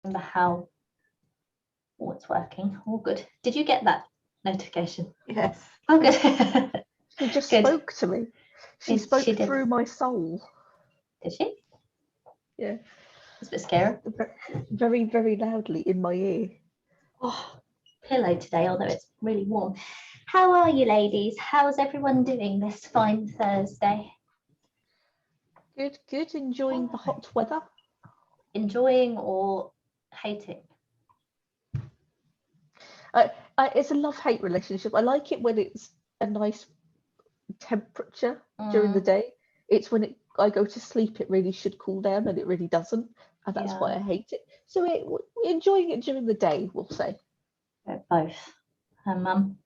remember how it's working. All good. Did you get that notification? Yes. Oh, good. She just Good. spoke to me. She spoke she did. through my soul. Did she? Yeah. It's a bit scary. Very, very loudly in my ear. Oh, pillow today, although it's really warm. How are you, ladies? How's everyone doing this fine Thursday? Good, good. Enjoying the hot weather. Enjoying or hating? It's a love-hate relationship. I like it when it's a nice temperature during the day. It's when I go to sleep, it really should cool down, and it really doesn't, and that's why I hate it. So we're enjoying it during the day, we'll say. Both. And Mum?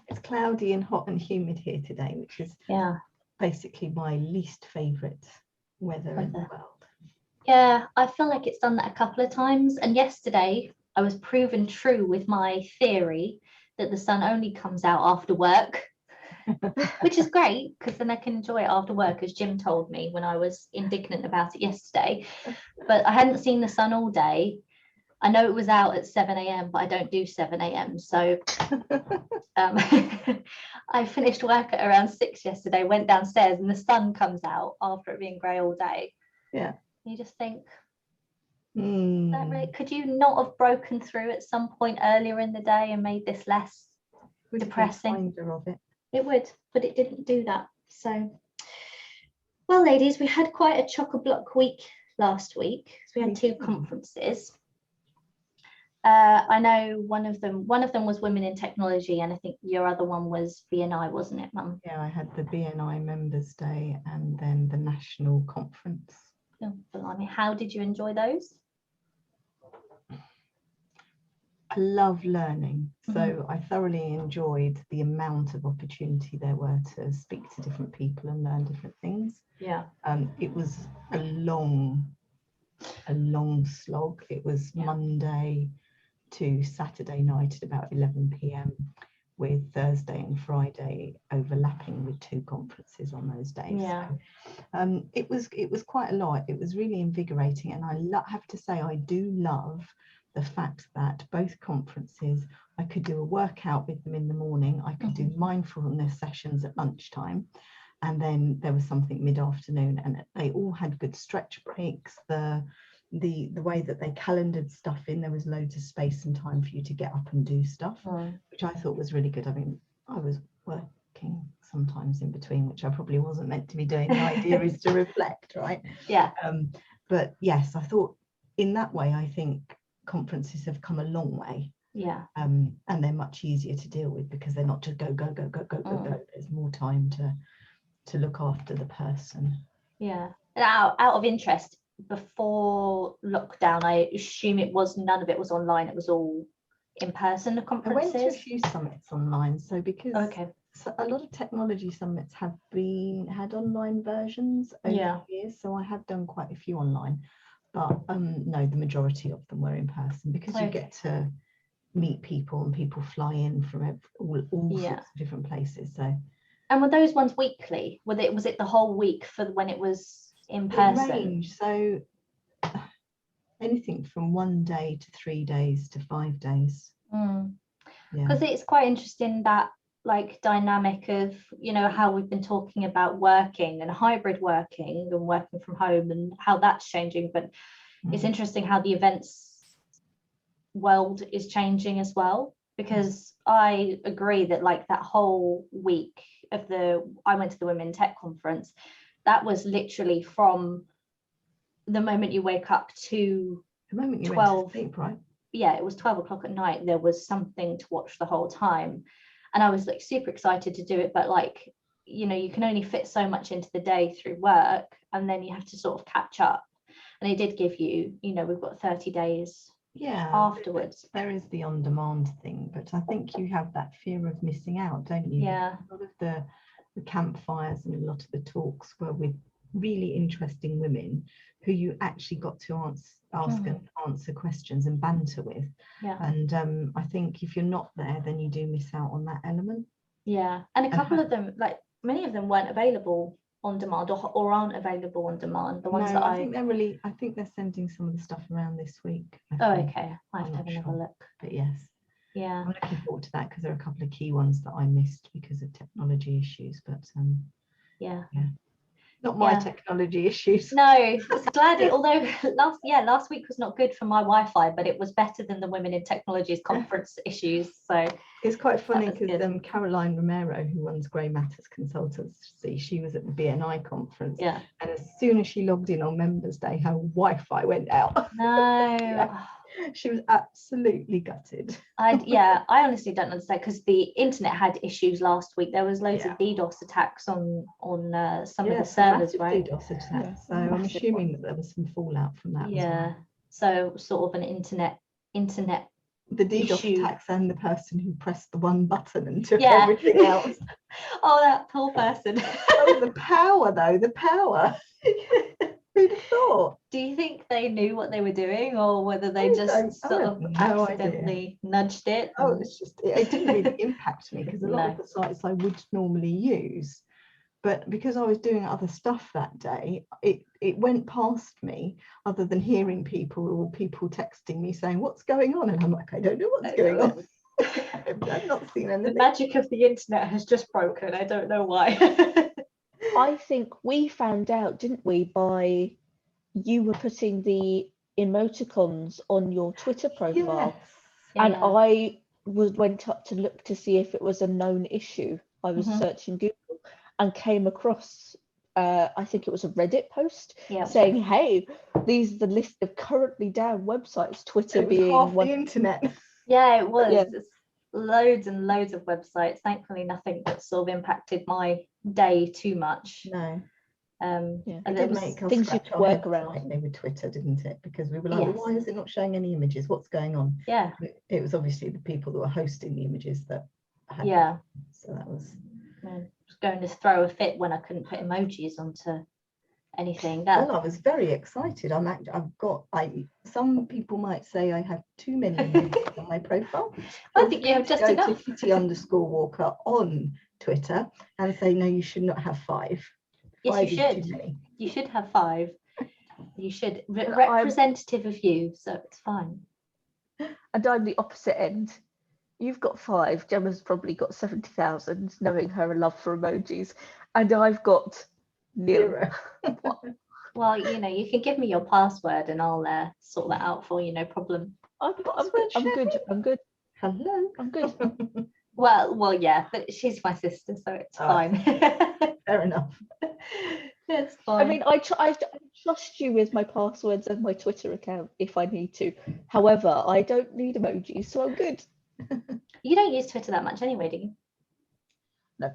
It's cloudy and hot and humid here today, which is basically my least favourite weather in the world. Yeah, I feel like it's done that a couple of times. And yesterday I was proven true with my theory that the sun only comes out after work, which is great because then I can enjoy it after work, as Jim told me when I was indignant about it yesterday. But I hadn't seen the sun all day. I know it was out at 7 a.m, but I don't do 7 a.m. So I finished work at around 6 yesterday, went downstairs, and the sun comes out after it being grey all day. Yeah. You just think, that right? Could you not have broken through at some point earlier in the day and made this less depressing? Of it. It would, but it didn't do that. So, well, ladies, we had quite a chock-a-block week last week. So we had 2 conferences. I know one of them was Women in Technology, and I think your other one was BNI, wasn't it, Mum? Yeah, I had the BNI Members Day and then the National Conference. Oh, blimey. How did you enjoy those? I love learning, so I thoroughly enjoyed the amount of opportunity there were to speak to different people and learn different things. Yeah. It was a long slog. It was Monday to Saturday night at about 11 p.m. with Thursday and Friday overlapping with 2 conferences on those days. Yeah. So, it was quite a lot. It was really invigorating, and I have to say I do love the fact that both conferences I could do a workout with them in the morning. I could do mindfulness sessions at lunchtime, and then there was something mid-afternoon, and they all had good stretch breaks. The way that they calendared stuff in, there was loads of space and time for you to get up and do stuff, which I thought was really good. I mean, I was working sometimes in between, which I probably wasn't meant to be doing. The idea is to reflect, right? Yeah. But yes, I thought in that way, I think conferences have come a long way. Yeah. And they're much easier to deal with because they're not just go. There's more time to look after the person. Yeah. And out of interest, before lockdown, I assume none of it was online, it was all in person, the conferences? I went to a few summits online, so because a lot of technology summits have had online versions over the years, so I have done quite a few online, but no, the majority of them were in person because you get to meet people and people fly in from all sorts of different places. So, and were those ones weekly? Was it the whole week for when it was in person? Range, so anything from 1 day to 3 days to 5 days. Because it's quite interesting, that like dynamic of, you know, how we've been talking about working and hybrid working and working from home and how that's changing, but it's interesting how the events world is changing as well, because I agree that like that whole week I went to the Women in Tech conference, that was literally from the moment you wake up to the moment you 12 went to sleep, right? Yeah, it was 12 o'clock at night. There was something to watch the whole time, and I was like super excited to do it, but like, you know, you can only fit so much into the day through work, and then you have to sort of catch up. And they did give you, you know, we've got 30 days afterwards. There is the on-demand thing, but I think you have that fear of missing out, don't you? Yeah. A lot of the campfires and a lot of the talks were with really interesting women who you actually got to ask and answer questions and banter with. And I think if you're not there, then you do miss out on that element. And a couple of them, like many of them weren't available on demand or aren't available on demand? The ones No, that I think they're sending some of the stuff around this week. Okay, I have I'm to have not another sure. look. But yes, Yeah, I'm looking forward to that because there are a couple of key ones that I missed because of technology issues. But yeah. not my technology issues. No, it's glad it, although last week was not good for my Wi-Fi, but it was better than the Women in Technology's conference issues. So it's quite funny because good. Caroline Romero, who runs Grey Matters Consultancy, she was at the BNI conference. Yeah. And as soon as she logged in on Members Day, her Wi-Fi went out. No. Yeah. She was absolutely gutted. I honestly don't understand, because the internet had issues last week. There was loads of DDoS attacks on some of the servers, right? DDoS attacks. So I'm assuming that there was some fallout from that. Yeah. So sort of an internet the DDoS issue. attacks and the person who pressed the one button and took everything else. Oh, that poor person. Oh, the power though, the power. Who'd have thought? Do you think they knew what they were doing, or whether they just sort of accidentally nudged it? Oh, it's just, it didn't really impact me because a lot of the sites I would normally use, but because I was doing other stuff that day, it went past me, other than hearing people texting me saying, what's going on? And I'm like, I don't know what's going on. I've not seen anything. The magic of the internet has just broken. I don't know why. I think we found out, didn't we, by you were putting the emoticons on your Twitter profile. Yes. And I went up to look to see if it was a known issue. I was searching Google and came across, I think it was a Reddit post saying, hey, these are the list of currently down websites, Twitter being half the internet. Yeah, it was. Yeah. Loads and loads of websites. Thankfully, nothing that sort of impacted my day too much. No. And it did make things you could work around with Twitter, didn't it? Because we were like, well, why is it not showing any images? What's going on? Yeah. It was obviously the people that were hosting the images that had so that was going to throw a fit when I couldn't put emojis onto anything. Well, I was very excited. Some people might say I have too many emojis on my profile. I think you have just enough. Go to Kitty_Walker on Twitter and say, no, you should not have 5. Yes, you should. You should have 5. You should. Representative of you, so it's fine. And I'm the opposite end. You've got 5. Gemma's probably got 70,000, knowing her love for emojis, and I've got 0. Well, you can give me your password and I'll sort that out for you. No problem. I'm good. Hello. I'm good. Well, yeah, but she's my sister, so it's fine. Fair enough. It's fine. I mean, I trust you with my passwords and my Twitter account if I need to. However, I don't need emojis, so I'm good. You don't use Twitter that much anyway, do you? No.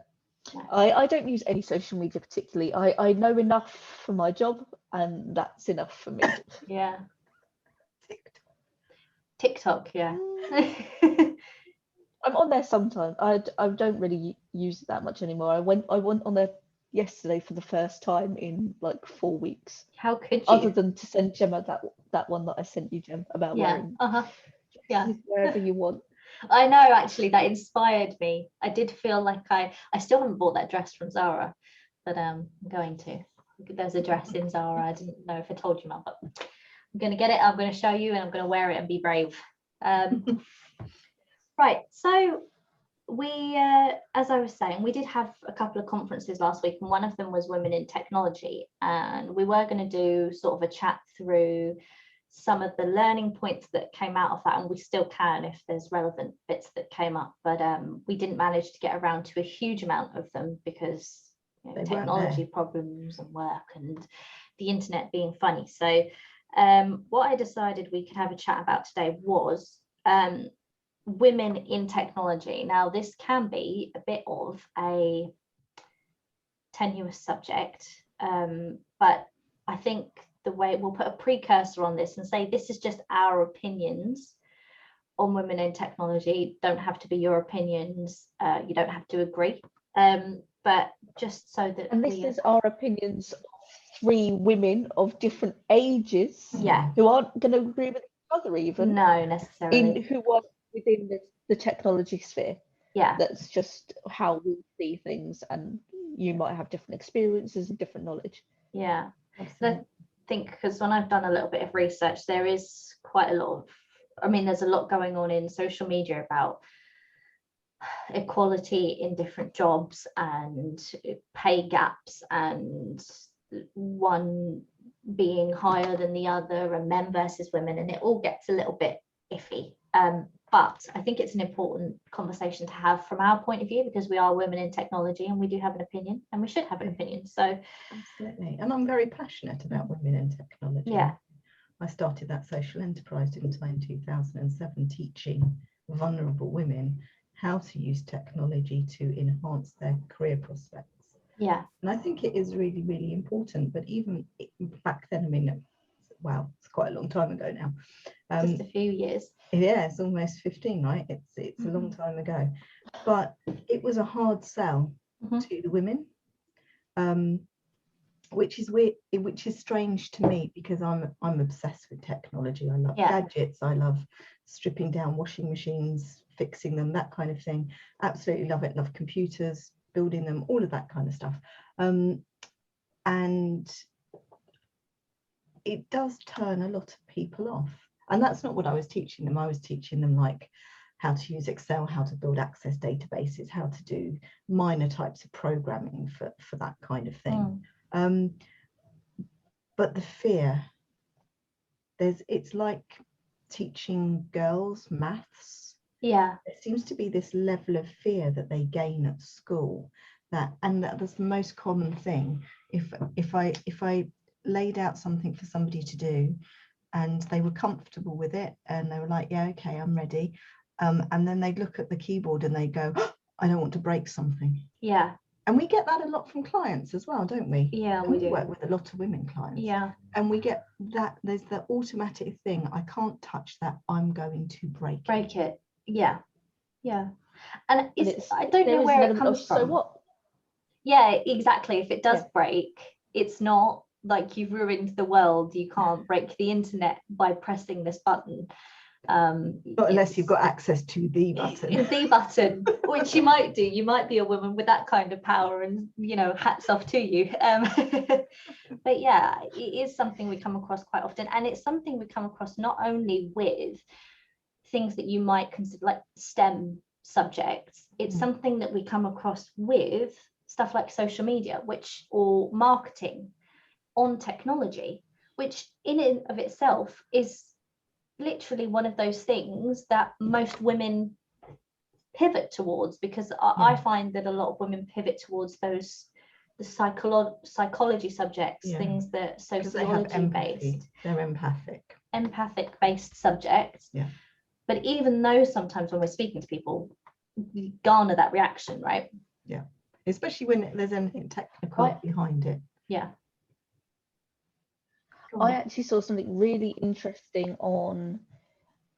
I don't use any social media particularly. I know enough for my job, and that's enough for me. Yeah. TikTok, yeah. I'm on there sometimes. I don't really use it that much anymore. I went on there yesterday for the first time in like 4 weeks. How could you? Other than to send Gemma that one that I sent you, Gem, about wearing wherever you want. I know, actually, that inspired me. I did feel like I still haven't bought that dress from Zara, but I'm going to. There's a dress in Zara. I didn't know if I told you, Mum, but I'm going to get it. I'm going to show you, and I'm going to wear it and be brave. Right. So we, as I was saying, we did have a couple of conferences last week, and one of them was Women in Technology, and we were going to do sort of a chat through some of the learning points that came out of that, and we still can if there's relevant bits that came up, but we didn't manage to get around to a huge amount of them because technology problems and work and the internet being funny. So what I decided we could have a chat about today was women in technology. Now, this can be a bit of a tenuous subject, but I think the way we'll put a precursor on this and say this is just our opinions on women in technology. Don't have to be your opinions. You don't have to agree, but just so that. And this is our opinions of 3 women of different ages, who aren't going to agree with each other even. No, necessarily. Who work within the technology sphere. Yeah, that's just how we see things, and you might have different experiences and different knowledge. Yeah, I think because when I've done a little bit of research, there is quite a lot of, I mean, there's a lot going on in social media about equality in different jobs and pay gaps and one being higher than the other and men versus women, and it all gets a little bit iffy. But I think it's an important conversation to have from our point of view, because we are women in technology and we do have an opinion and we should have an opinion. So absolutely. And I'm very passionate about women in technology. Yeah. I started that social enterprise in 2007 teaching vulnerable women how to use technology to enhance their career prospects. Yeah. And I think it is really, really important. But even back then, I mean, wow, it's quite a long time ago now. Just a few years. Yeah, it's almost 15, right? It's a long time ago. But it was a hard sell to the women, which is weird, which is strange to me, because I'm obsessed with technology. I love gadgets. I love stripping down washing machines, fixing them, that kind of thing. Absolutely love it. Love computers, building them, all of that kind of stuff. And it does turn a lot of people off. And that's not what I was teaching them. I was teaching them like how to use Excel, how to build access databases, how to do minor types of programming for that kind of thing. But the fear, it's like teaching girls maths. Yeah. There seems to be this level of fear that they gain at school, that's the most common thing. If I laid out something for somebody to do and they were comfortable with it and they were like, yeah, okay, I'm ready, and then they'd look at the keyboard and they'd go, oh, I don't want to break something. Yeah. And we get that a lot from clients as well, don't we? Yeah, and we do work with a lot of women clients. Yeah. And we get that there's the automatic thing, I can't touch that, I'm going to break it. Yeah. Yeah. And I don't know where it comes from. So what? Yeah, exactly. If it does break, it's not like you've ruined the world. You can't break the internet by pressing this button. Not unless you've got access to the button. The button, which you might do. You might be a woman with that kind of power, and hats off to you. But yeah, it is something we come across quite often, and it's something we come across not only with things that you might consider like STEM subjects. It's something that we come across with stuff like social media, or marketing on technology, which in and of itself is literally one of those things that most women pivot towards, because I find that a lot of women pivot towards the psychology subjects, things that sociology based. They're empathic based subjects. Yeah. But even though sometimes when we're speaking to people, we garner that reaction, right? Yeah. Especially when there's anything technical behind it. Yeah. I actually saw something really interesting on,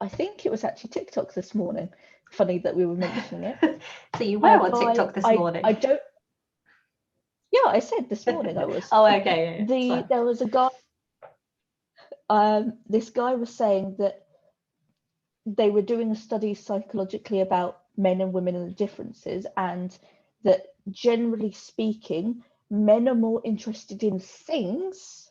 I think it was actually TikTok this morning. Funny that we were mentioning it. So you were on TikTok this morning? I don't. Yeah, I said this morning I was. Oh, okay. Yeah, there was a guy. This guy was saying that they were doing a study psychologically about men and women and the differences, and that generally speaking, men are more interested in things.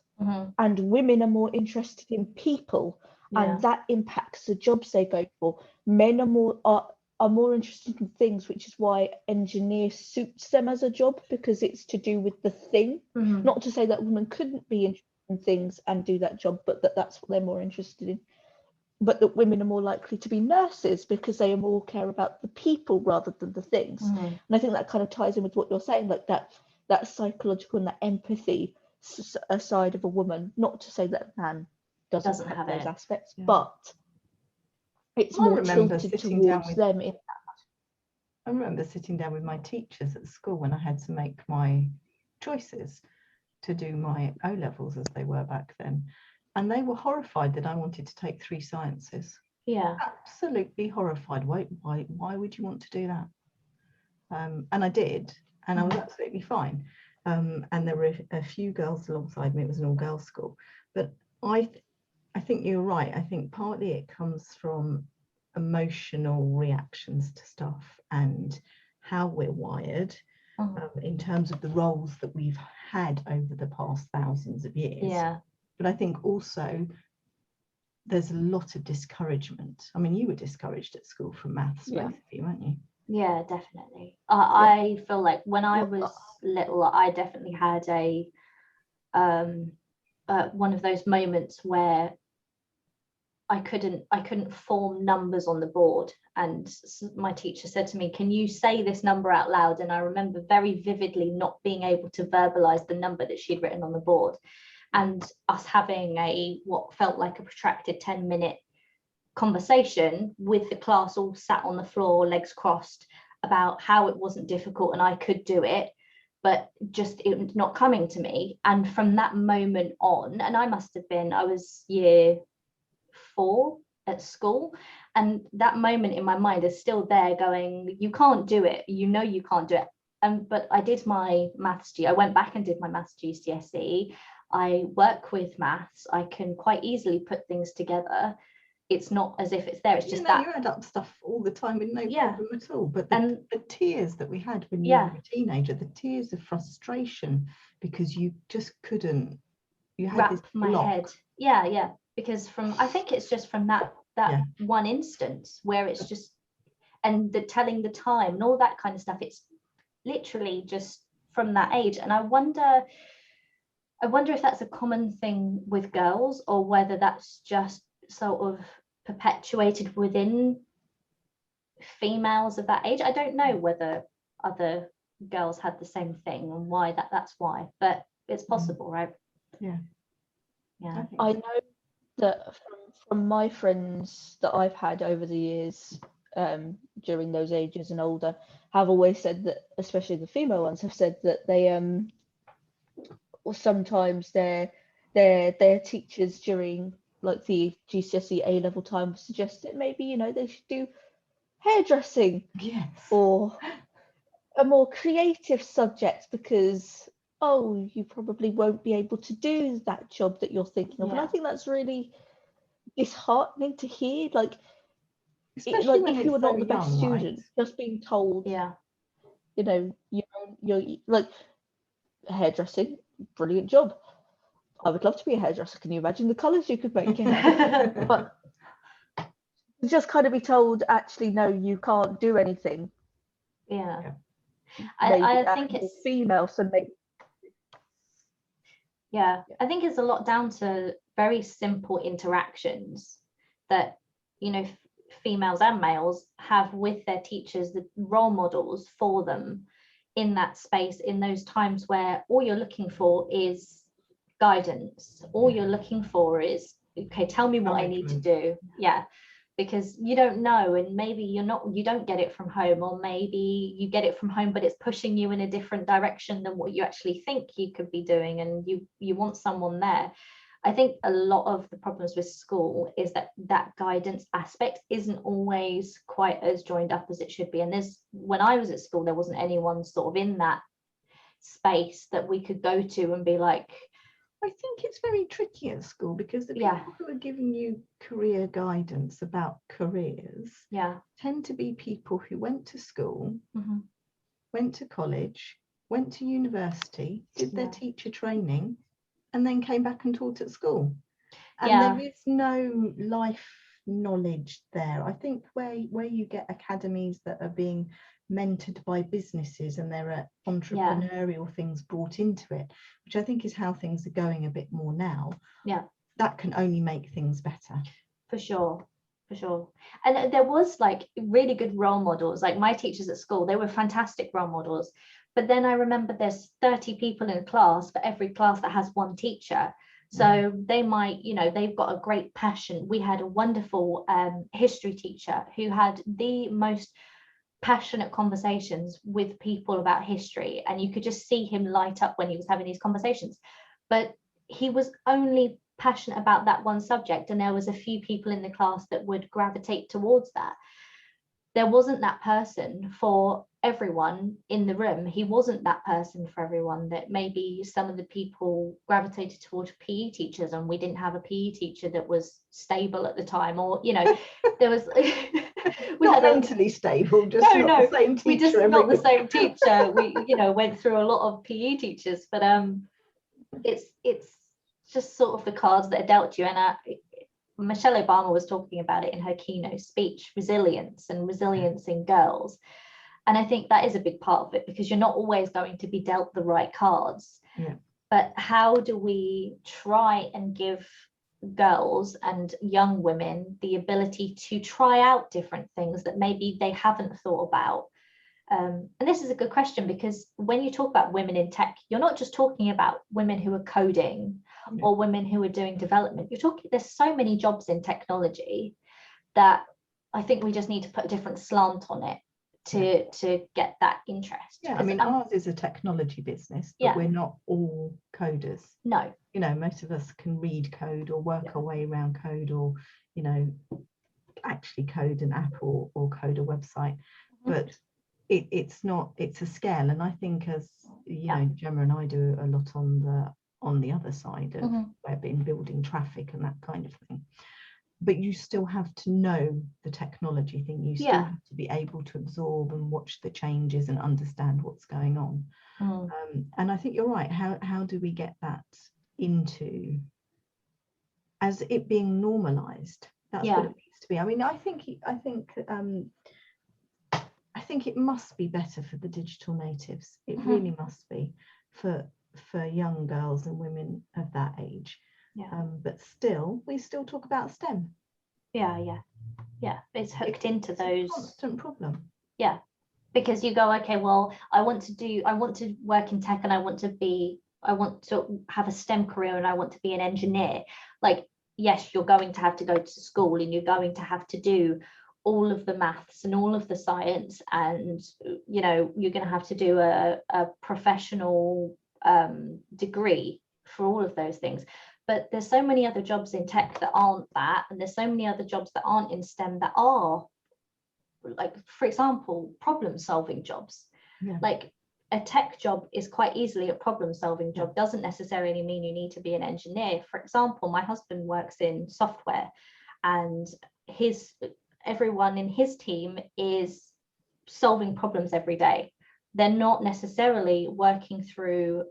And women are more interested in people, and that impacts the jobs they go for. Men are more interested in things, which is why engineer suits them as a job, because it's to do with the thing. Not to say that women couldn't be interested in things and do that job, but that's what they're more interested in. But that women are more likely to be nurses because they more care about the people rather than the things. And I think that kind of ties in with what you're saying, like that psychological and that empathy side of a woman. Not to say that a man doesn't have those aspects, but it's more tilted towards them. I remember sitting down with my teachers at school when I had to make my choices to do my O-levels, as they were back then, and they were horrified that I wanted to take 3 sciences. Yeah, absolutely horrified. Why would you want to do that? And I did, and I was absolutely fine. And there were a few girls alongside me. It was an all-girls school, but I think you're right. I think partly it comes from emotional reactions to stuff and how we're wired. in terms of the roles that we've had over the past thousands of years. But I think also there's a lot of discouragement. I mean, you were discouraged at school from maths, both of you, weren't you? Yeah, definitely. I feel like when I was little, I definitely had a one of those moments where I couldn't form numbers on the board, and my teacher said to me, "Can you say this number out loud?" And I remember very vividly not being able to verbalize the number that she'd written on the board, and us having what felt like a protracted 10-minute conversation with the class all sat on the floor, legs crossed, about how it wasn't difficult and I could do it, but just it was not coming to me. And from that moment on, and I was year 4 at school, and that moment in my mind is still there going, you can't do it, you can't do it. But I did my maths, I went back and did my maths GCSE. I work with maths, I can quite easily put things together. It's not as if it's there, it's just that you add up stuff all the time with no problem at all. But the tears that we had when you were a teenager, the tears of frustration because you just couldn't, you had wrap this my block. head, because I think it's just from that one instance where it's just, and the telling the time and all that kind of stuff, it's literally just from that age. And I wonder if that's a common thing with girls, or whether that's just sort of perpetuated within females of that age. I don't know whether other girls had the same thing and why that's why, but it's possible, right? Yeah. I know that from my friends that I've had over the years, during those ages and older, have always said that, especially the female ones, have said that they or sometimes their teachers during like the GCSE A-level time suggest that maybe they should do hairdressing, or a more creative subject, because you probably won't be able to do that job that you're thinking of. And I think that's really disheartening to hear, like especially when if you were not the young, best student, just being told you're like, hairdressing, brilliant job, I would love to be a hairdresser, can you imagine the colours you could make in it? But just kind of be told, actually no, you can't do anything. I think it's female, so maybe I think it's a lot down to very simple interactions that females and males have with their teachers, the role models for them in that space, in those times where all you're looking for is guidance, all you're looking for is, okay, tell me what I need to do. Because you don't know, and maybe you don't get it from home, or maybe you get it from home but it's pushing you in a different direction than what you actually think you could be doing, and you want someone there. I think a lot of the problems with school is that guidance aspect isn't always quite as joined up as it should be. And when I was at school, there wasn't anyone sort of in that space that we could go to and be like, I think it's very tricky at school, because the people who are giving you career guidance about careers tend to be people who went to school, went to college, went to university, did their teacher training, and then came back and taught at school. And there is no life knowledge there. I think where you get academies that are being mentored by businesses, and there are entrepreneurial things brought into it, which I think is how things are going a bit more now, that can only make things better. For sure. And there was like really good role models, like my teachers at school, they were fantastic role models. But then I remember there's 30 people in a class for every class that has one teacher. So they might, they've got a great passion. We had a wonderful history teacher who had the most passionate conversations with people about history, and you could just see him light up when he was having these conversations. But he was only passionate about that one subject, and there was a few people in the class that would gravitate towards that. There wasn't that person for everyone in the room. He wasn't that person for everyone. That maybe some of the people gravitated towards PE teachers, and we didn't have a PE teacher that was stable at the time, or there was we not had mentally stable, just not the same teacher. We just not the same teacher. We, you know, went through a lot of PE teachers, but it's just sort of the cards that are dealt you. And Michelle Obama was talking about it in her keynote speech, resilience in girls. And I think that is a big part of it, because you're not always going to be dealt the right cards. Yeah. But how do we try and give girls and young women the ability to try out different things that maybe they haven't thought about? And this is a good question, because when you talk about women in tech, you're not just talking about women who are coding or women who are doing development. You're talking, there's so many jobs in technology that I think we just need to put a different slant on it to get that interest. Yeah, I mean, ours is a technology business, but we're not all coders. No. You know, most of us can read code or work our way around code, or, you know, actually code an app or code a website. But it's a scale. And I think, as you know, Gemma and I do a lot on the other side of web, in building traffic and that kind of thing. But you still have to know the technology thing. You still have to be able to absorb and watch the changes and understand what's going on. And I think you're right. How do we get that into, as it being normalized? That's what it needs to be. I mean, I think it must be better for the digital natives. It really must be for young girls and women of that age. But still, we still talk about STEM. It's hooked into those. Constant problem. Because you go, okay, well, I want to work in tech, and I want to have a STEM career, and I want to be an engineer. Like, yes, you're going to have to go to school, and you're going to have to do all of the maths and all of the science, and, you know, you're going to have to do a professional degree for all of those things. But there's so many other jobs in tech that aren't that, and there's so many other jobs that aren't in STEM that are, like, for example, problem-solving jobs. Like, a tech job is quite easily a problem-solving job. Doesn't necessarily mean you need to be an engineer. For example, my husband works in software, and everyone in his team is solving problems every day. They're not necessarily working through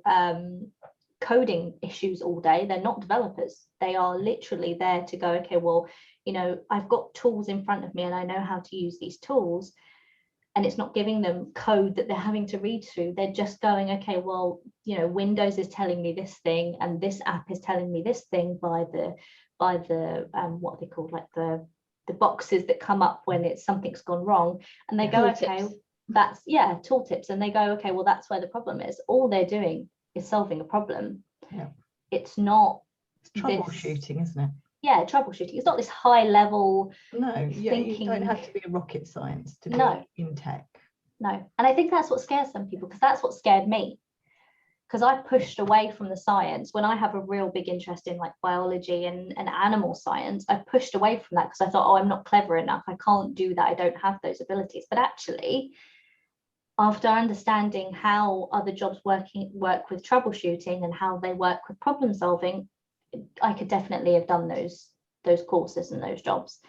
coding issues all day. They're not developers. They are literally there to go, okay, well, you know, I've got tools in front of me and I know how to use these tools, and it's not giving them code that they're having to read through. They're just going, okay, well, you know, Windows is telling me this thing, and this app is telling me this thing by the what are they called, like the boxes that come up when something's gone wrong, and they go, okay, that's tooltips, and they go, okay, well, that's where the problem is. All they're doing is solving a problem. It's not, it's troubleshooting, isn't it? Troubleshooting. It's not this high level thinking. You don't have to be a rocket science to be in tech. And I think that's what scares some people, because that's what scared me, because I pushed away from the science. When I have a real big interest in, like, biology and animal science, I pushed away from that because I thought, oh, I'm not clever enough, I can't do that, I don't have those abilities. But actually, after understanding how other jobs work with troubleshooting and how they work with problem solving, I could definitely have done those courses and those jobs.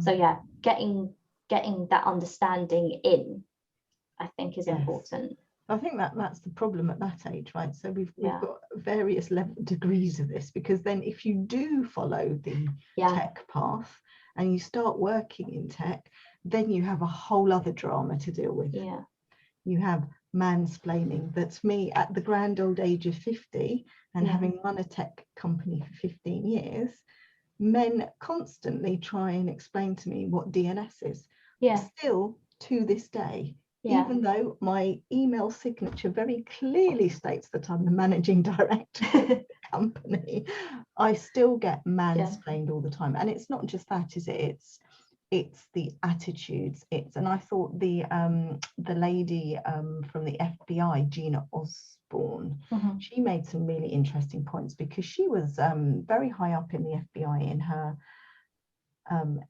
So getting that understanding in, I think, is important. I think that's the problem at that age, right? So we've got various degrees of this, because then if you do follow the tech path and you start working in tech, then you have a whole other drama to deal with. You have mansplaining. That's me at the grand old age of 50 and having run a tech company for 15 years. Men constantly try and explain to me what DNS is. Still to this day, even though my email signature very clearly states that I'm the managing director of the company, I still get mansplained all the time. And it's not just that, is it? It's the attitudes. And I thought the lady from the FBI, Gina Osborne, she made some really interesting points, because she was very high up in the FBI in her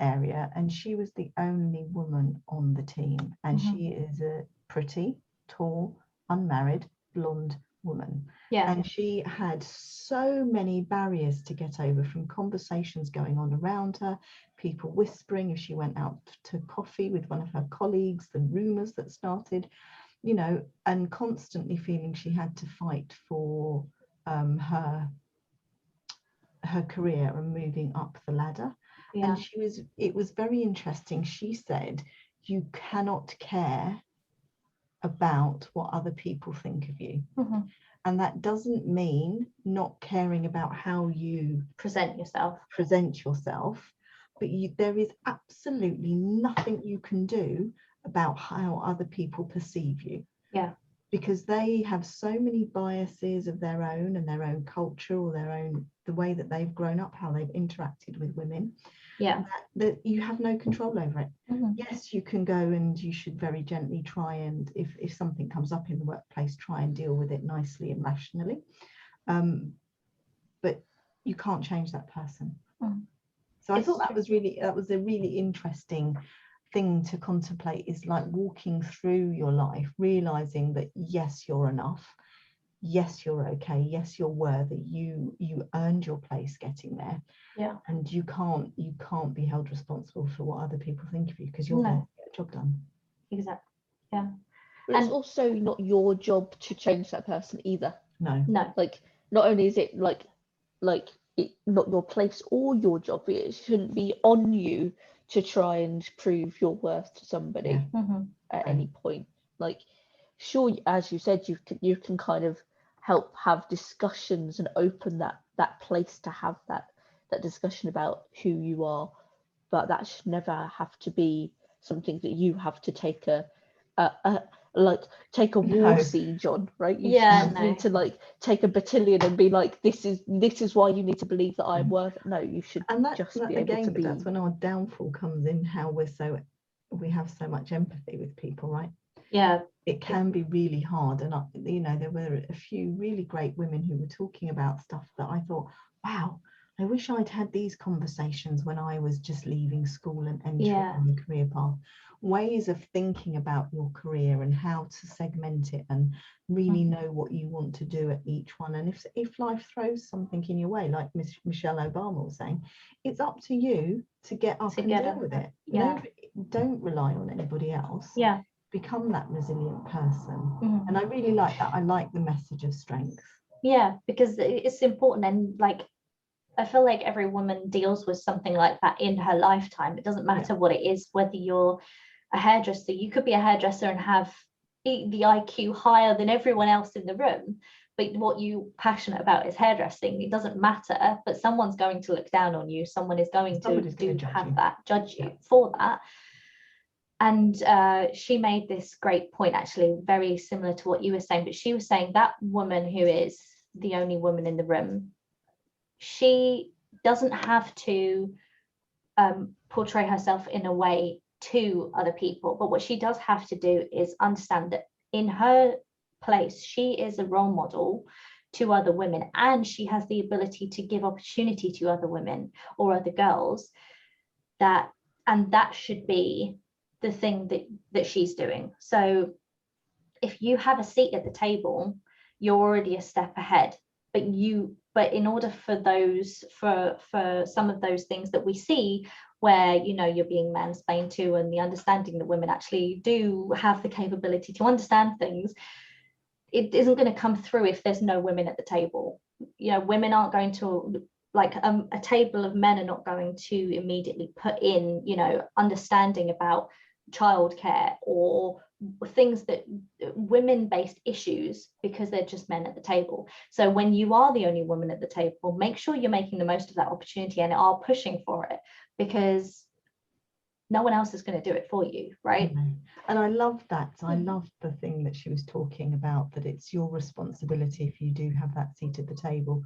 area, and she was the only woman on the team, and she is a pretty, tall, unmarried, blonde woman. Yeah. And she had so many barriers to get over, from conversations going on around her, people whispering if she went out to coffee with one of her colleagues, the rumours that started, you know, and constantly feeling she had to fight for her career and moving up the ladder. Yeah. And it was very interesting. She said, you cannot care about what other people think of you. Mm-hmm. And that doesn't mean not caring about how you present yourself, but there is absolutely nothing you can do about how other people perceive you. Yeah. Because they have so many biases of their own and their own culture, or the way that they've grown up, how they've interacted with women. Yeah. That you have no control over it. Mm-hmm. Yes, you can go, and you should very gently try, and if something comes up in the workplace, try and deal with it nicely and rationally. But you can't change that person. Mm. So I thought that was a really interesting thing to contemplate, is like walking through your life, realizing that yes, you're enough, yes, you're okay, yes, you're worthy, you earned your place getting there. Yeah. And you can't be held responsible for what other people think of you, because you're there to get the job done. Exactly. Yeah. But it's also not your job to change that person either. No. Like, not only is it like it not your place or your job, it shouldn't be on you to try and prove your worth to somebody at any point. Like, sure, as you said, you can kind of help have discussions and open that place to have that discussion about who you are, but that should never have to be something that you have to take a war siege on, right? You need to like take a battalion and be like, this is why you need to believe that I'm worth. No, you should be able to be. That's when our downfall comes in, how we have so much empathy with people, right? Yeah. It can be really hard. And there were a few really great women who were talking about stuff that I thought, wow, I wish I'd had these conversations when I was just leaving school and entering on the career path. Ways of thinking about your career and how to segment it and really know what you want to do at each one. And if life throws something in your way, like Michelle Obama was saying, it's up to you to get up and deal with it. Yeah. Don't rely on anybody else. Yeah. Become that resilient person. And I really like that. I like the message of strength. Yeah, because it's important. And like, I feel like every woman deals with something like that in her lifetime. It doesn't matter what it is, whether you're a hairdresser. You could be a hairdresser and have the IQ higher than everyone else in the room, but what you're passionate about is hairdressing. It doesn't matter, but someone's going to look down on you. Someone is going to judge you for that. And she made this great point, actually, very similar to what you were saying, but she was saying that woman who is the only woman in the room, she doesn't have to portray herself in a way to other people, but what she does have to do is understand that in her place, she is a role model to other women, and she has the ability to give opportunity to other women or other girls, and that should be the thing that she's doing. So if you have a seat at the table, you're already a step ahead, but in order for some of those things that we see where you're being mansplained to, and the understanding that women actually do have the capability to understand things, it isn't going to come through if there's no women at the table. Women aren't going to, like, a table of men are not going to immediately put in understanding about childcare or things that women-based issues, because they're just men at the table. So when you are the only woman at the table, make sure you're making the most of that opportunity and are pushing for it, because no one else is going to do it for you, right? And I love that. I love the thing that she was talking about, that it's your responsibility, if you do have that seat at the table,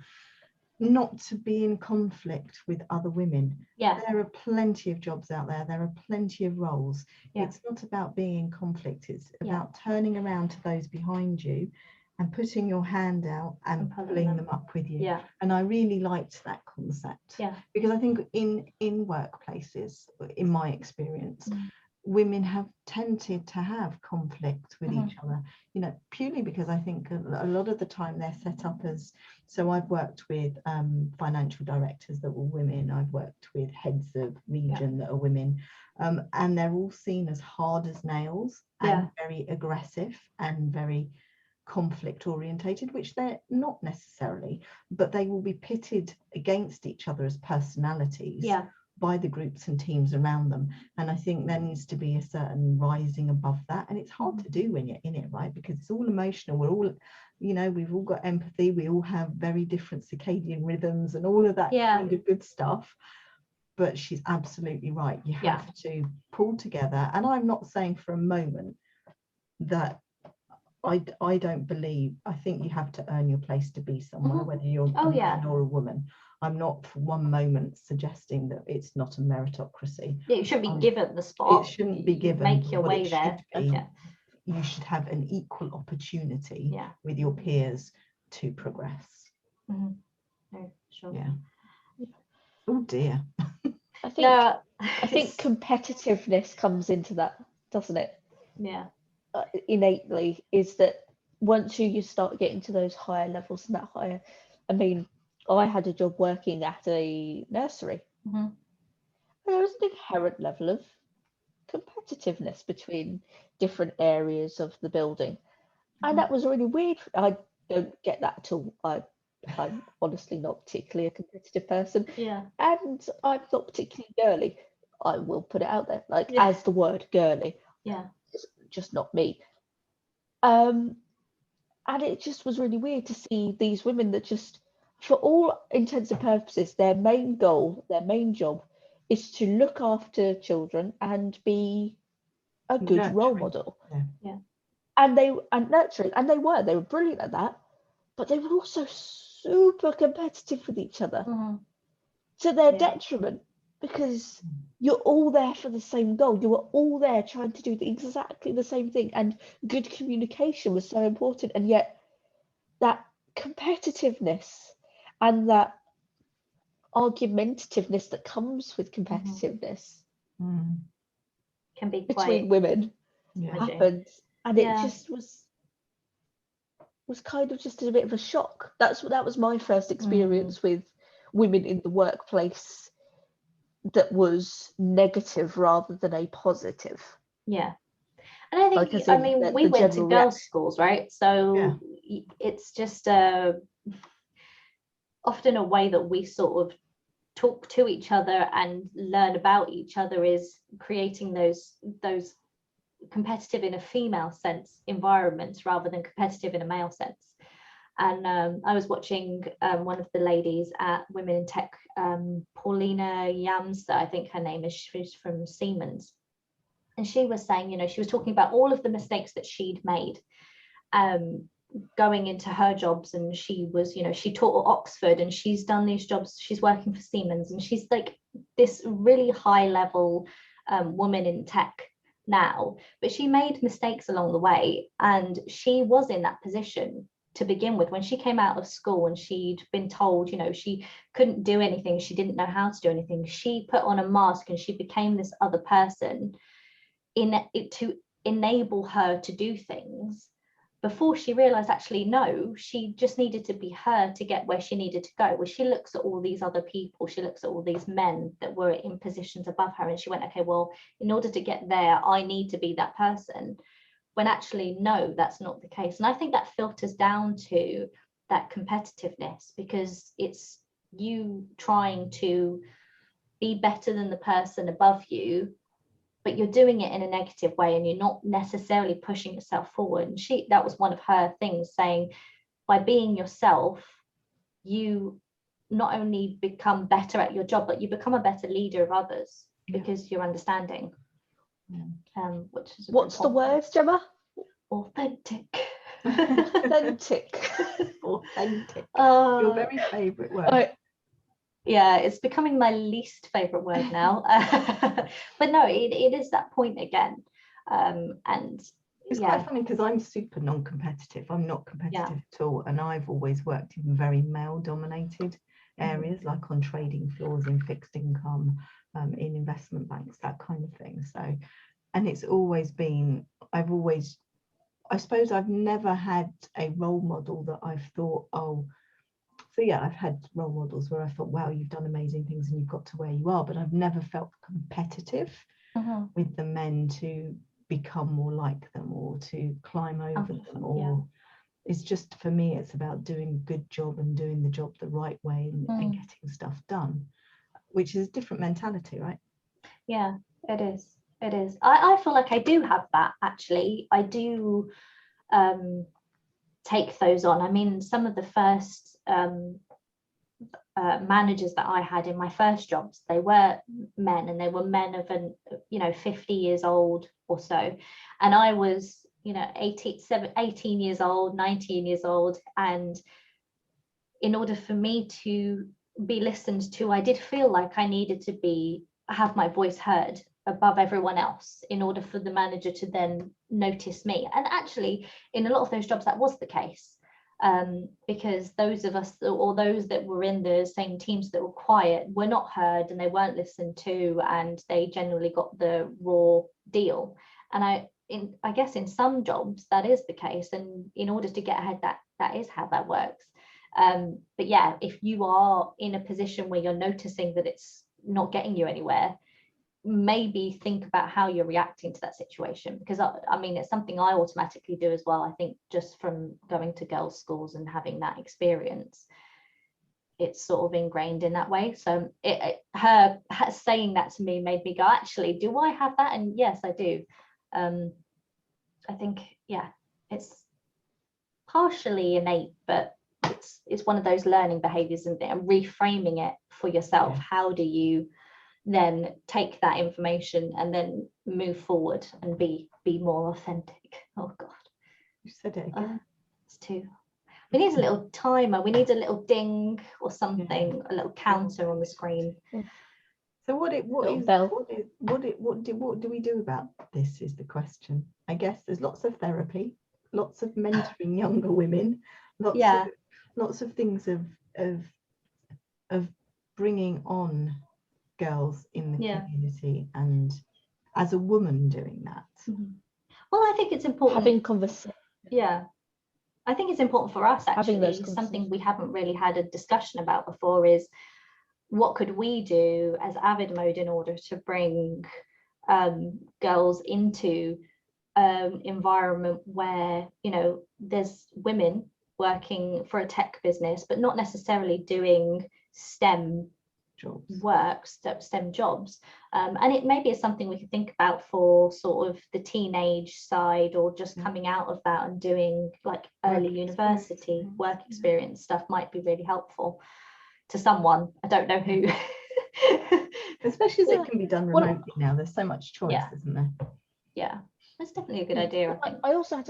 not to be in conflict with other women. There are plenty of jobs out there. There are plenty of roles. It's not about being in conflict. It's about turning around to those behind you and putting your hand out and pulling them up with you. And I really liked that concept, because I think in workplaces, in my experience, women have tended to have conflict with each other, you know, purely because I think a lot of the time they're set up as, so I've worked with financial directors that were women, I've worked with heads of region that are women, and they're all seen as hard as nails and very aggressive and very conflict orientated, which they're not necessarily, but they will be pitted against each other as personalities by the groups and teams around them. And I think there needs to be a certain rising above that, and it's hard to do when you're in it, right? Because it's all emotional. We're all, you know, we've all got empathy, we all have very different circadian rhythms and all of that kind of good stuff. But she's absolutely right, you have to pull together. And I'm not saying for a moment that I don't believe, I think you have to earn your place to be somewhere, whether you're a man or a woman. I'm not for one moment suggesting that it's not a meritocracy. It shouldn't be given the spot. It shouldn't be given. Make your way there. You should have an equal opportunity with your peers to progress. No, sure. Yeah. Oh dear. I think competitiveness comes into that, doesn't it? Yeah. Innately, is that once you start getting to those higher levels and that higher, I mean, I had a job working at a nursery. And there was an inherent level of competitiveness between different areas of the building, and that was really weird. I don't get that at all. I'm honestly not particularly a competitive person, and I'm not particularly girly. I will put it out there, like as the word girly. It's just not me. And it just was really weird to see these women that just, for all intents and purposes, their main goal, their main job is to look after children and be a good role model. And nurturing, and they were brilliant at that, but they were also super competitive with each other to their detriment, because you're all there for the same goal. You were all there trying to do exactly the same thing, and good communication was so important. And yet that competitiveness and that argumentativeness that comes with competitiveness can be between women happens, and it just was kind of just a bit of a shock. That was my first experience with women in the workplace that was negative rather than a positive. And I think, I mean, we went to girls' schools, right? So it's just often a way that we sort of talk to each other and learn about each other is creating those competitive in a female sense environments rather than competitive in a male sense. And I was watching one of the ladies at Women in Tech, Paulina Yamsa, I think her name is, she's from Siemens. And she was saying, you know, she was talking about all of the mistakes that she'd made going into her jobs. And she was, you know, she taught at Oxford and she's done these jobs, she's working for Siemens, and she's like this really high level woman in tech now, but she made mistakes along the way, and she was in that position to begin with when she came out of school, and she'd been told, you know, she couldn't do anything, she didn't know how to do anything. She put on a mask and she became this other person to enable her to do things, before she realized actually no, she just needed to be her to get where she needed to go. Where she looks at all these other people, she looks at all these men that were in positions above her, and she went, okay, well, in order to get there, I need to be that person. When actually, no, that's not the case. And I think that filters down to that competitiveness, because it's you trying to be better than the person above you, but you're doing it in a negative way, and you're not necessarily pushing yourself forward. And that was one of her things, saying by being yourself, you not only become better at your job, but you become a better leader of others because you're understanding. What's the word, Gemma? Authentic. Authentic. Your very favourite word. Yeah, it's becoming my least favorite word now. But no, it is that point again. And it's quite funny because I'm super non-competitive. I'm not competitive at all, and I've always worked in very male-dominated areas, like on trading floors, in fixed income, in investment banks, that kind of thing. So And it's always been, I suppose I've never had a role model that I've thought, oh, so yeah, I've had role models where I thought, wow, you've done amazing things and you've got to where you are, but I've never felt competitive with the men to become more like them or to climb over them, or it's just, for me, it's about doing a good job and doing the job the right way and getting stuff done, which is a different mentality, right? Yeah, it is. It is. I feel like I do have that, actually. I do take those on. I mean, some of the first managers that I had in my first jobs, they were men, and they were men of 50 years old or so. And I was, 18 years old, 19 years old. And in order for me to be listened to, I did feel like I needed to have my voice heard above everyone else in order for the manager to then notice me. And actually, in a lot of those jobs, that was the case, because those of us, or those that were in the same teams that were quiet, were not heard and they weren't listened to, and they generally got the raw deal. And I guess in some jobs that is the case, and in order to get ahead, that is how that works. But yeah, if you are in a position where you're noticing that it's not getting you anywhere, maybe think about how you're reacting to that situation, because I mean, it's something I automatically do as well. I think just from going to girls' schools and having that experience, it's sort of ingrained in that way. So her saying that to me made me go, actually, do I have that? And yes, I do. I think, yeah, it's partially innate, but it's one of those learning behaviors, and reframing it for yourself. Yeah. How do you then take that information and then move forward and be more authentic? Oh God, you said it again. It's too. We need a little timer. We need a little ding or something, a little counter on the screen. So what do we do about this is the question. I guess there's lots of therapy, lots of mentoring younger women, lots of things of bringing on girls in the community, and as a woman doing that. Well, I think it's important having conversation. Yeah, I think it's important for us, actually. Something we haven't really had a discussion about before is, what could we do as Avidmode in order to bring girls into an environment where, there's women working for a tech business, but not necessarily doing STEM jobs, and it maybe is something we could think about for sort of the teenage side, or just coming out of that and doing like early university work experience stuff might be really helpful to someone. I don't know who. Especially as it can be done remotely now. There's so much choice, isn't there? Yeah, that's definitely a good idea. I think. I also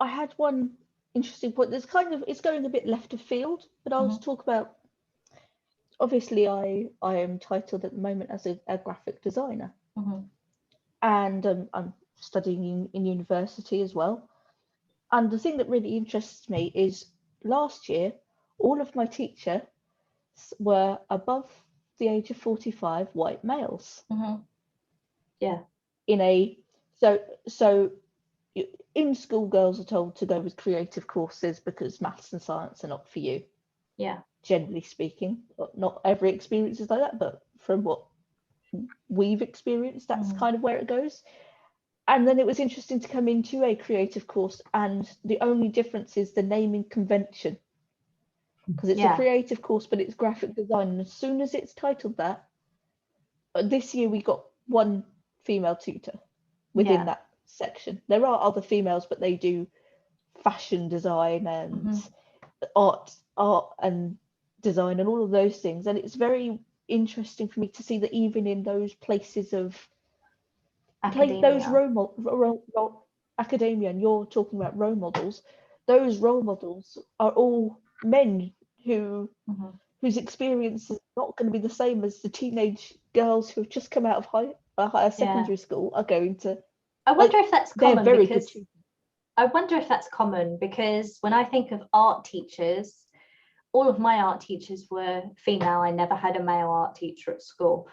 had one interesting point. There's it's going a bit left of field, but I'll just talk about. Obviously, I am titled at the moment as a graphic designer, and I'm studying in university as well. And the thing that really interests me is, last year, all of my teachers were above the age of 45 white males. Yeah. So in school, girls are told to go with creative courses because maths and science are not for you. Yeah. Generally speaking, not every experience is like that, but from what we've experienced, that's kind of where it goes. And then it was interesting to come into a creative course, and the only difference is the naming convention, because it's a creative course, but it's graphic design. And as soon as it's titled that, this year we got one female tutor within that section. There are other females, but they do fashion design and art and design and all of those things. And it's very interesting for me to see that even in those places of those academia, and you're talking about role models, those role models are all men whose experience is not going to be the same as the teenage girls who have just come out of higher secondary school are going to. I wonder if that's common, because I wonder if that's common because when I think of art teachers, all of my art teachers were female. I never had a male art teacher at school.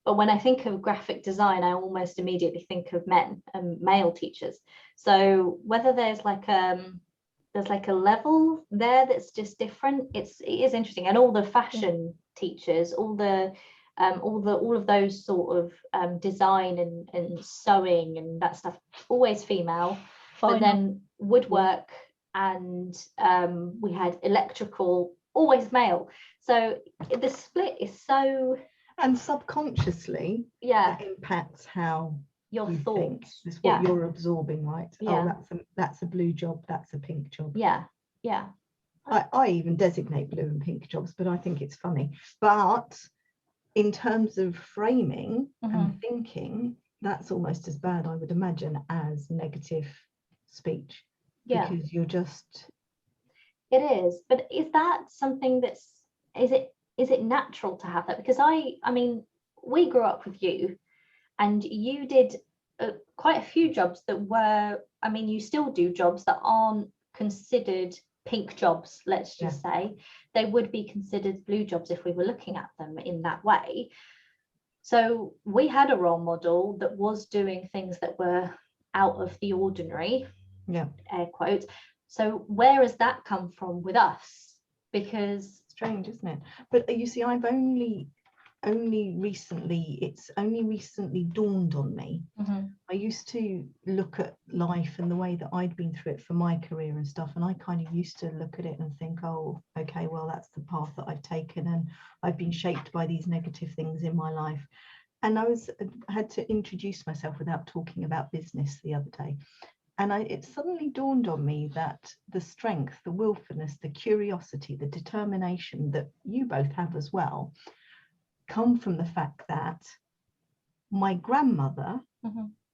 But when I think of graphic design, I almost immediately think of men and male teachers. So whether there's like a level there that's just different, it is interesting. And all the fashion teachers, all of those sort of design and sewing and that stuff, always female. But then woodwork and we had electrical, always male. So the split is so, and subconsciously that impacts how your you thoughts think. It's what you're absorbing, right? Yeah. Oh, that's a blue job, that's a pink job. Yeah. I even designate blue and pink jobs, but I think it's funny. But in terms of framing and thinking, that's almost as bad, I would imagine, as negative speech. Because you're just, it is. But is that something is it natural to have that? Because I mean, we grew up with you and you did quite a few jobs that were, I mean, you still do jobs that aren't considered pink jobs, let's just say. They would be considered blue jobs if we were looking at them in that way. So we had a role model that was doing things that were out of the ordinary, air quotes. So where has that come from with us? Because strange, isn't it? But you see, I've only recently, it's only recently dawned on me. I used to look at life and the way that I'd been through it for my career and stuff, and I kind of used to look at it and think, oh, okay, well, that's the path that I've taken, and I've been shaped by these negative things in my life. And I had to introduce myself without talking about business the other day. And it suddenly dawned on me that the strength, the willfulness, the curiosity, the determination that you both have as well, come from the fact that my grandmother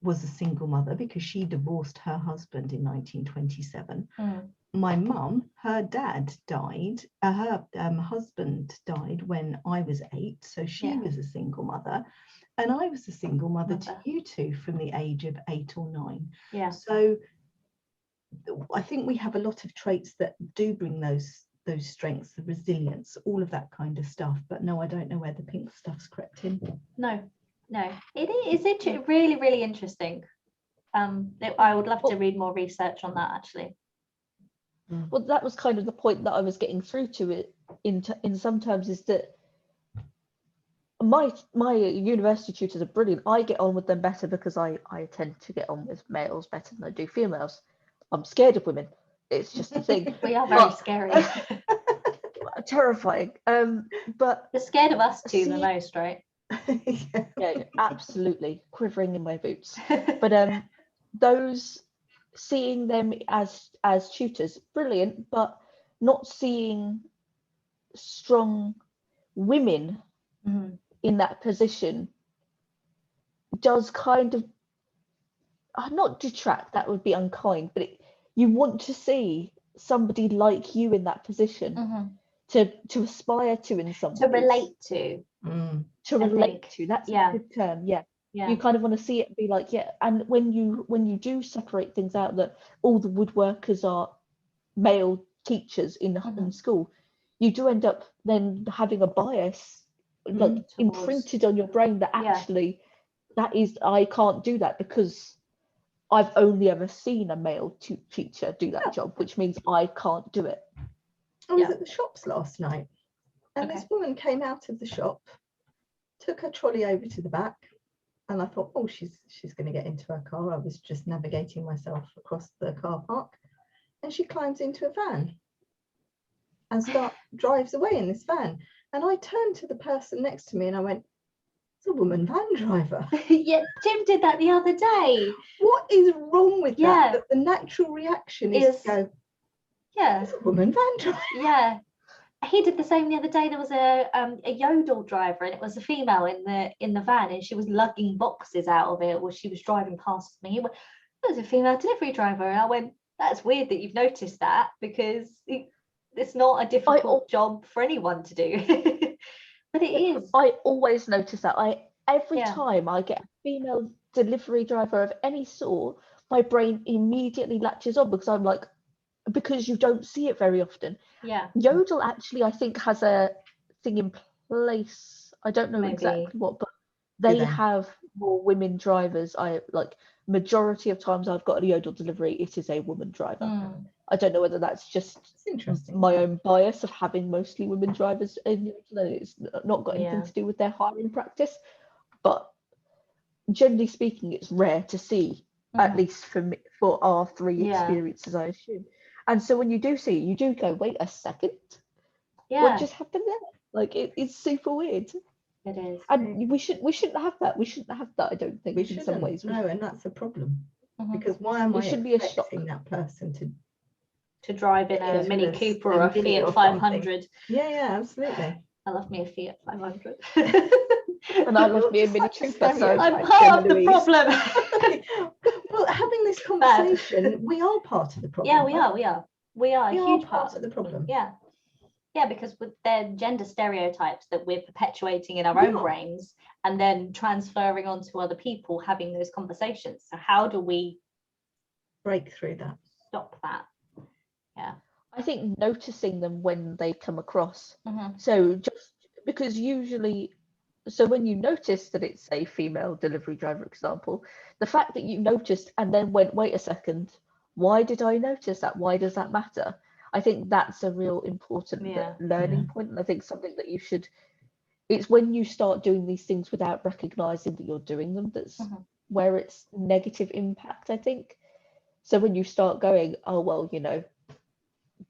was a single mother because she divorced her husband in 1927. My mum, her dad died, her husband died when I was 8, so she was a single mother. And I was a single mother to you two from the age of 8 or 9. So I think we have a lot of traits that do bring those strengths, the resilience, all of that kind of stuff. But no, I don't know where the pink stuff's crept in. No, it's really, really interesting. I would love to read more research on that, actually. Well, that was kind of the point that I was getting through to it in some terms, is that my university tutors are brilliant. I get on with them better because I tend to get on with males better than I do females. I'm scared of women. It's just a thing. We are very scary. Terrifying. But they're scared of us too the most, right? Yeah, absolutely. Quivering in my boots. But those, seeing them as tutors, brilliant, but not seeing strong women in that position does kind of not detract, that would be unkind, but you want to see somebody like you in that position to aspire to in some to ways. relate to That's a good term. You kind of want to see it and be like, and when you do separate things out, that all the woodworkers are male teachers in school, you do end up then having a bias like imprinted on your brain that actually that is, I can't do that because I've only ever seen a male teacher do that job, which means I can't do it. I was at the shops last night, and this woman came out of the shop, took her trolley over to the back, and I thought, oh, she's going to get into her car. I was just navigating myself across the car park, and she climbs into a van and drives away in this van. And I turned to the person next to me and I went, it's a woman van driver. Yeah, Jim did that the other day. What is wrong with that? That the natural reaction is to go, it's a woman van driver. Yeah. He did the same the other day. There was a Yodel driver, and it was a female in the van, and she was lugging boxes out of it, or she was driving past me. He went, there's a female delivery driver, and I went, that's weird that you've noticed that, because it's not a difficult job for anyone to do. But it is. I always notice that. Every time I get a female delivery driver of any sort, my brain immediately latches on, because I'm like, because you don't see it very often. Yodel actually, I think, has a thing in place. I don't know exactly what, but they have more women drivers. I like majority of times I've got a yodel delivery, it is a woman driver. I don't know whether that's just my own bias of having mostly women drivers in yodel, and it's not got anything to do with their hiring practice, but generally speaking it's rare to see, at least for me, for our three experiences, I assume. And so when you do see it, you do go, wait a second, what just happened there? Like it's super weird. It is. And we shouldn't have that. We shouldn't have that, I don't think, in some ways. No, and that's a problem. Because why am I expecting that person to drive in a Mini Cooper or a Fiat 500? Yeah, absolutely. I love me a Fiat 500. And I love me a Mini Cooper, so I'm part of the problem. Well, having this conversation, we are part of the problem. Yeah, we are a huge part of the problem. Yeah, because with their gender stereotypes that we're perpetuating in our own brains and then transferring onto other people, having those conversations. So how do we break through that? Stop that. Yeah. I think noticing them when they come across. So just because usually, so when you notice that it's a female delivery driver example, the fact that you noticed and then went, wait a second, why did I notice that? Why does that matter? I think that's a real important learning point. And I think something that you should, it's when you start doing these things without recognizing that you're doing them, that's where it's negative impact, I think. So when you start going, oh, well, you know,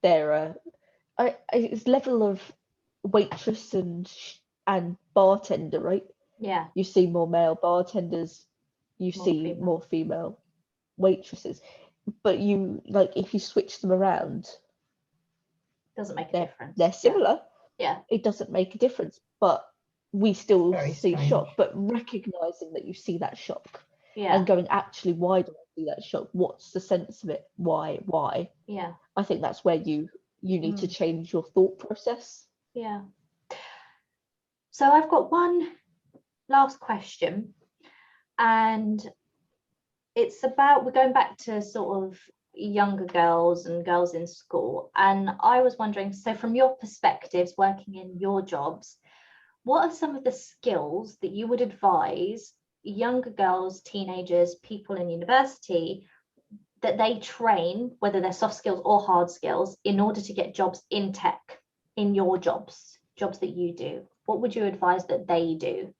it's level of waitress and bartender, right? Yeah. You see more male bartenders, you see more female waitresses. But you, like, if you switch them around, doesn't make a difference. They're similar. Yeah. It doesn't make a difference, but we still see strange. shock. But recognizing that you see that shock and going, actually, why do I see that shock? What's the sense of it? Why? Yeah. I think that's where you need to change your thought process. Yeah. So I've got one last question, and it's about, we're going back to sort of younger girls and girls in school, and I was wondering, so from your perspectives working in your jobs, what are some of the skills that you would advise younger girls, teenagers, people in university that they train, whether they're soft skills or hard skills, in order to get jobs in tech, in your jobs that you do? What would you advise that they do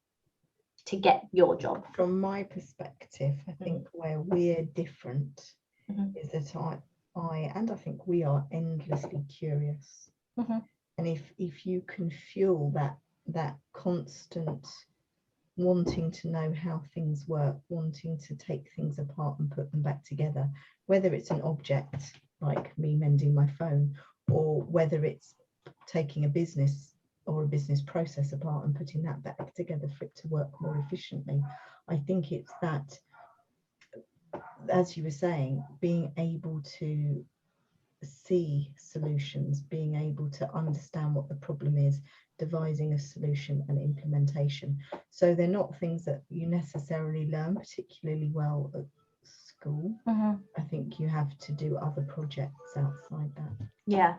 to get your job? From my perspective, I think where we're different is that I think we are endlessly curious. And if you can fuel that constant wanting to know how things work, wanting to take things apart and put them back together, whether it's an object like me mending my phone, or whether it's taking a business or a business process apart and putting that back together for it to work more efficiently. I think it's that, as you were saying, being able to see solutions, being able to understand what the problem is, devising a solution and implementation. So they're not things that you necessarily learn particularly well at school. I think you have to do other projects outside that. Yeah.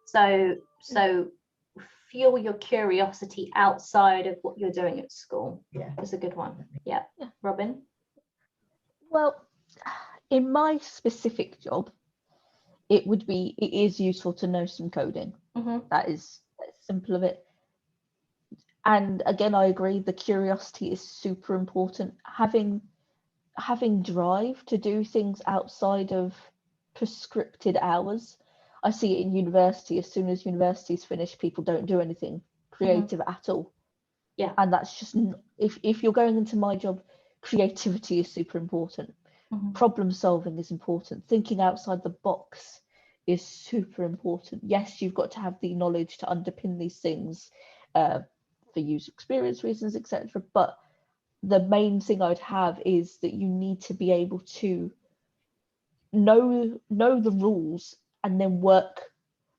So fuel your curiosity outside of what you're doing at school. Yeah, is a good one. Yeah. Robin? Well, in my specific job, it is useful to know some coding. That's simple of it. And again, I agree, the curiosity is super important. Having drive to do things outside of prescripted hours. I see it in university. As soon as university's finished, people don't do anything creative at all. Yeah. And that's just, if you're going into my job, creativity is super important. Problem solving is important. Thinking outside the box is super important. Yes, you've got to have the knowledge to underpin these things for user experience reasons, etc. But the main thing I'd have is that you need to be able to know the rules and then work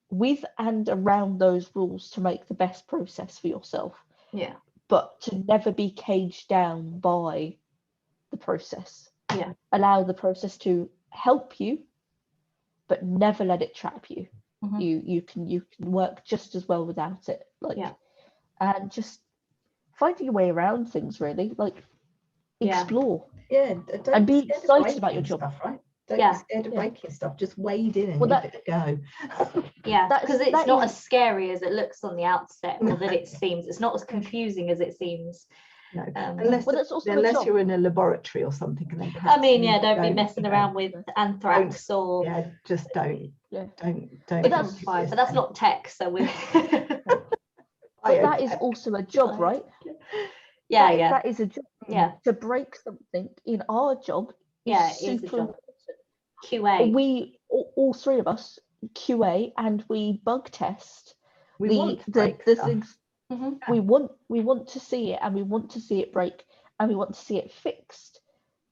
with and around those rules to make the best process for yourself. Yeah. But to never be caged down by the process. Yeah. Allow the process to help you, but never let it trap you. You can work just as well without it. And just finding your way around things, really, like explore. Yeah, don't and be scared of excited about your breaking job. stuff, right? Don't be scared of breaking stuff. Just wade in and give it a go. Yeah, because it's not as scary as it looks on the outset, or that it seems. It's not as confusing as it seems. No, unless you're in a laboratory or something, and then I mean, don't be messing around with anthrax or just don't. But that's fine. But that's not tech, so we're. But that is also a job, right? That is a job. To break something in our job is super important. QA. We all three of us QA, and we bug test the things. We want to see it, and we want to see it break, and we want to see it fixed.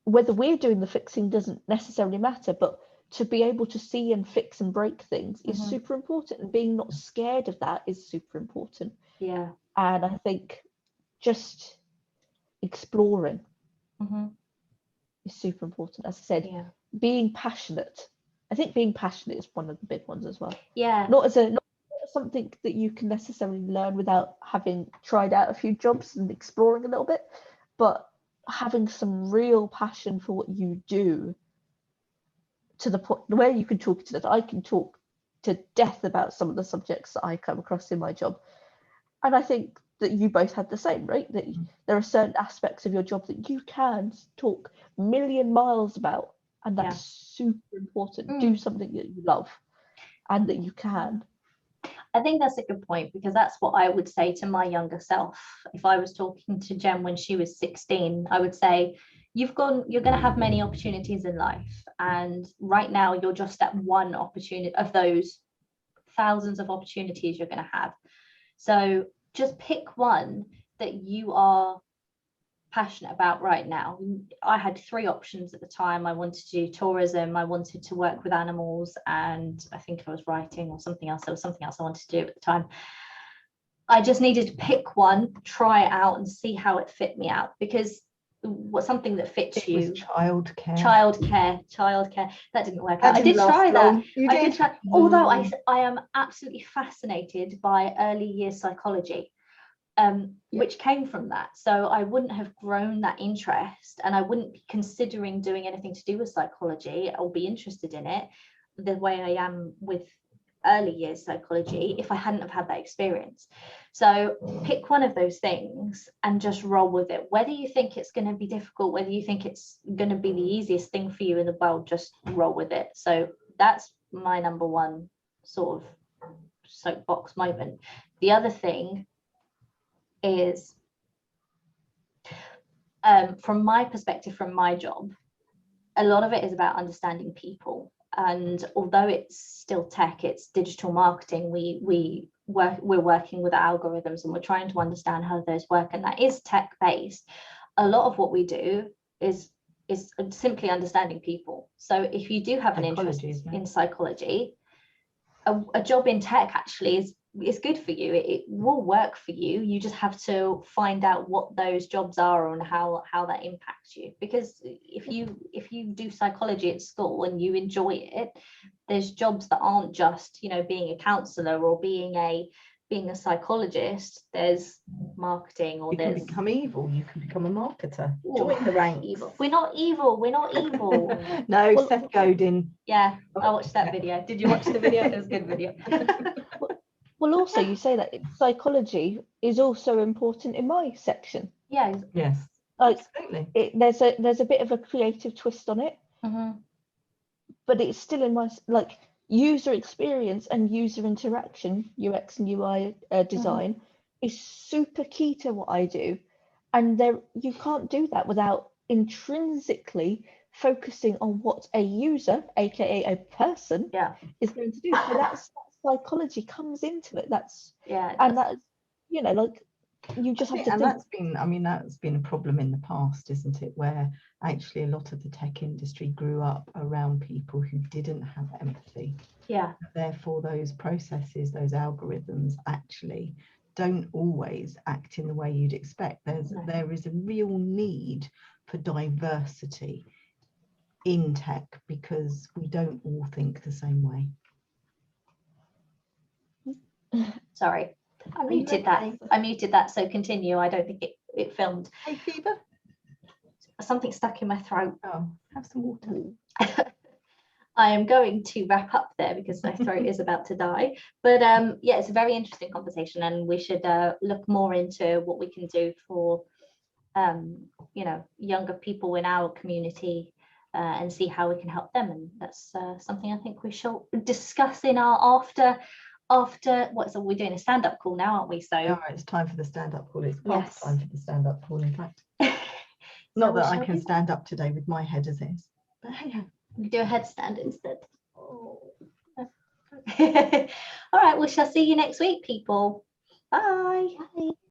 Whether we're doing the fixing doesn't necessarily matter, but to be able to see and fix and break things is super important, and being not scared of that is super important. Yeah. And I think just exploring is super important. As I said, being passionate. I think being passionate is one of the big ones as well. Yeah. Not something that you can necessarily learn without having tried out a few jobs and exploring a little bit, but having some real passion for what you do, to the point where you can talk to that. I can talk to death about some of the subjects that I come across in my job, and I think that you both have the same, right? That there are certain aspects of your job that you can talk a million miles about, and that's super important. Do something that you love and that you can. I think that's a good point, because that's what I would say to my younger self. If I was talking to Jen when she was 16, I would say, you're going to have many opportunities in life, and right now you're just at one opportunity of those thousands of opportunities you're going to have. So just pick one that you are passionate about right now. I had 3 options at the time. I wanted to do tourism, I wanted to work with animals, and I think I was writing or something else. There was something else I wanted to do at the time. I just needed to pick one, try it out, and see how it fit me out, because what's something that fits you. Childcare. That didn't work out. I did try that. I did try, although I am absolutely fascinated by early years psychology, which came from that. So I wouldn't have grown that interest, and I wouldn't be considering doing anything to do with psychology or be interested in it the way I am with early years psychology if I hadn't have had that experience. So pick one of those things and just roll with it. Whether you think it's going to be difficult, whether you think it's going to be the easiest thing for you in the world, just roll with it. So that's my number one sort of soapbox moment. The other thing is, from my perspective, from my job, a lot of it is about understanding people. And although it's still tech, it's digital marketing, we're working with algorithms, and we're trying to understand how those work, and that is tech based. A lot of what we do is simply understanding people. So if you do have an interest in psychology, a job in tech actually is good for you. It will work for you. You just have to find out what those jobs are and how that impacts you. Because if you do psychology at school and you enjoy it, there's jobs that aren't just, being a counselor or being a psychologist. There's marketing, or you can become evil. You can become a marketer. Join the ranks. Evil. We're not evil. No, well, Seth Godin. Yeah, I watched that video. Did you watch the video? It was a good video. Well, also you say that psychology is also important in my section. Yeah. Yes. Absolutely. There's a bit of a creative twist on it, but it's still in my user experience and user interaction, UX and UI design is super key to what I do, and you can't do that without intrinsically focusing on what a user, aka a person, is going to do. So that's psychology comes into it. That's and that's you just have to and that's been a problem in the past, isn't it, where actually a lot of the tech industry grew up around people who didn't have empathy. Therefore those processes, those algorithms actually don't always act in the way you'd expect. There is a real need for diversity in tech, because we don't all think the same way. Sorry. I muted that. I muted that, so continue. I don't think it filmed. Hay fever? Something stuck in my throat. Oh, have some water. I am going to wrap up there because my throat is about to die. But yeah, it's a very interesting conversation, and we should look more into what we can do for you know, younger people in our community and see how we can help them. And that's something I think we shall discuss in our after we're doing a stand-up call now, aren't we? So all right, it's time for the stand-up call. It's past time for the stand-up call, in fact. Not that I can stand up today with my head as is, but hey, we do a headstand instead. Oh. All right, we shall see you next week, people. Bye. Bye.